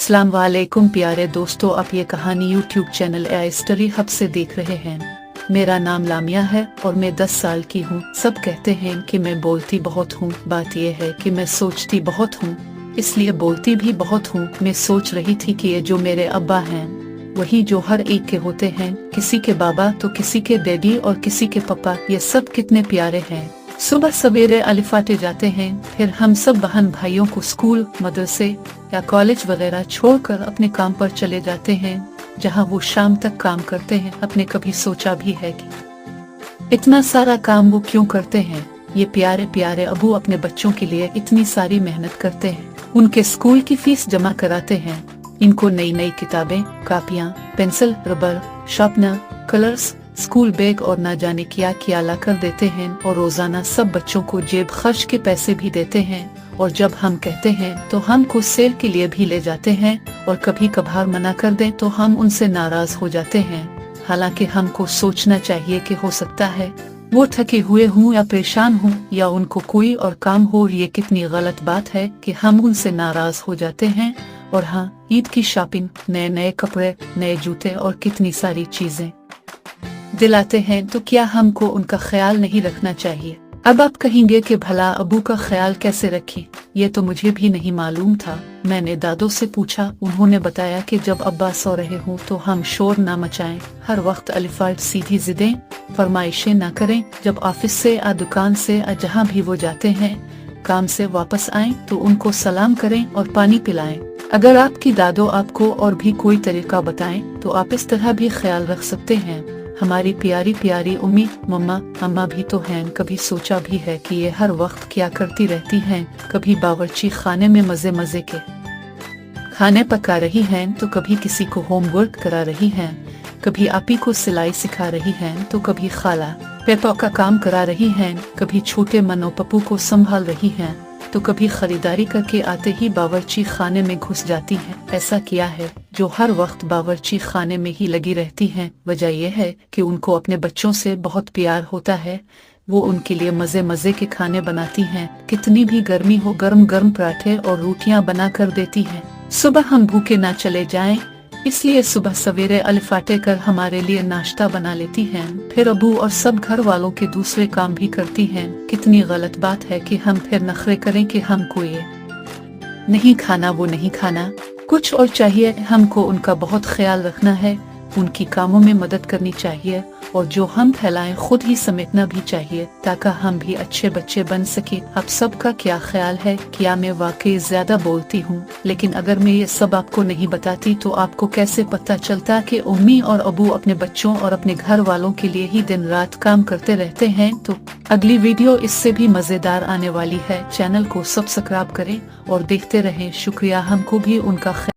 अस्सलाम वालेकुम प्यारे दोस्तों, आप ये कहानी YouTube channel AI story hub से देख रहे हैं। मेरा नाम लामिया है और मैं 10 साल की हूँ। सब कहते हैं कि मैं बोलती बहुत हूँ। बात यह है कि मैं सोचती बहुत हूँ, इसलिए बोलती भी बहुत हूँ। मैं सोच रही थी कि ये जो मेरे अब्बा हैं वही जो हर एक के होते हैं, किसी के बाबा तो किसी के डैडी और किसी के पापा, ये सब कितने प्यारे हैं। सुबह सवेरे अलिफाटे जाते हैं, फिर हम सब बहन भाइयों को स्कूल, मदरसे या कॉलेज वगैरह छोड़कर अपने काम पर चले जाते हैं, जहां वो शाम तक काम करते हैं। आपने कभी सोचा भी है कि इतना सारा काम वो क्यों करते हैं? ये प्यारे प्यारे अबू अपने बच्चों के लिए इतनी सारी मेहनत करते हैं, उनके स्कूल की फीस जमा कराते हैं, इनको नई नई किताबें, कापियाँ, pencil, rubber, sharpener, colours, school bag और ना जाने क्या क्या ला कर देते हैं, और रोजाना सब बच्चों को जेब खर्च के पैसे भी देते हैं। और जब हम कहते हैं तो हमको सेल के लिए भी ले जाते हैं, और कभी कभार मना कर दें तो हम उनसे नाराज हो जाते हैं। हालांकि हमको सोचना चाहिए कि हो सकता है वो थके हुए हों या परेशान हों या उनको कोई और काम हो। ये कितनी गलत बात है कि हम उनसे नाराज हो जाते हैं। और हाँ, ईद की शॉपिंग, नए नए कपड़े, नए जूते और कितनी सारी चीजें दिलाते हैं, तो क्या हमको उनका ख्याल नहीं रखना चाहिए? अब आप कहेंगे कि भला अबू का ख्याल कैसे रखें? ये तो मुझे भी नहीं मालूम था। मैंने दादों से पूछा, उन्होंने बताया कि जब अब्बा सो रहे हों तो हम शोर ना मचाएं, हर वक्त अलिफाट सीधी जिदें, फरमाइशें ना करें। जब ऑफिस से या दुकान से या जहाँ भी वो जाते हैं, काम से वापस आएं तो उनको सलाम करें और पानी पिलाएं। अगर आपकी दादो आपको और भी कोई तरीका बताएं तो आप इस तरह भी ख्याल रख सकते हैं। हमारी प्यारी प्यारी उम्मी मम्मा अम्मा भी तो हैं। कभी सोचा भी है कि ये हर वक्त क्या करती रहती हैं? कभी बावर्ची खाने में मजे मजे के खाने पका रही हैं, तो कभी किसी को होमवर्क करा रही हैं, कभी आपी को सिलाई सिखा रही हैं, तो कभी खाला पेपा का काम करा रही हैं, कभी छोटे मनो पप्पू को संभाल रही हैं, तो कभी खरीदारी करके आते ही बावर्ची खाने में घुस जाती हैं। ऐसा क्या है जो हर वक्त बावर्ची खाने में ही लगी रहती हैं? वजह यह है कि उनको अपने बच्चों से बहुत प्यार होता है। वो उनके लिए मजे मजे के खाने बनाती हैं, कितनी भी गर्मी हो गर्म गर्म पराठे और रोटियां बना कर देती हैं। सुबह हम भूखे ना चले जाएं, इसलिए सुबह सवेरे अलिफाटे कर हमारे लिए नाश्ता बना लेती हैं। फिर अबू और सब घर वालों के दूसरे काम भी करती हैं। कितनी गलत बात है कि हम फिर नखरे करें कि हमको ये नहीं खाना, वो नहीं खाना, कुछ और चाहिए। हमको उनका बहुत ख्याल रखना है, उनकी कामों में मदद करनी चाहिए, और जो हम फैलाएं खुद ही समेटना भी चाहिए, ताकि हम भी अच्छे बच्चे बन सके। अब सबका क्या ख्याल है? क्या मैं वाकई ज्यादा बोलती हूँ? लेकिन अगर मैं ये सब आपको नहीं बताती तो आपको कैसे पता चलता कि उम्मी और अबू अपने बच्चों और अपने घर वालों के लिए ही दिन रात काम करते रहते हैं? तो अगली वीडियो इससे भी मजेदार आने वाली है। चैनल को सब्सक्राइब करें और देखते रहें। शुक्रिया। हमको भी उनका